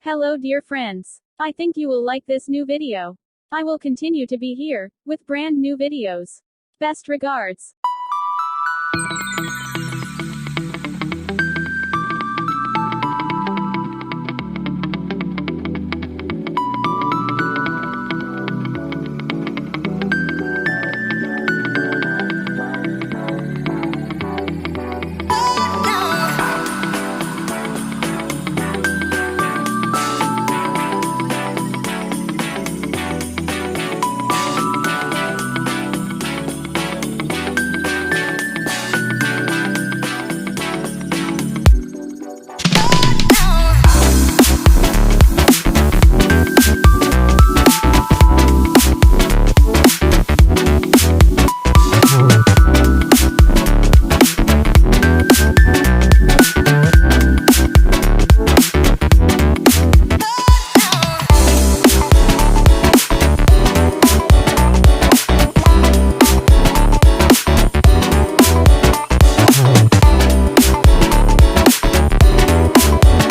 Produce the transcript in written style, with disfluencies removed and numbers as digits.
Hello dear friends. I think you will like this new video. I will continue to be here, with brand new videos. Best regards.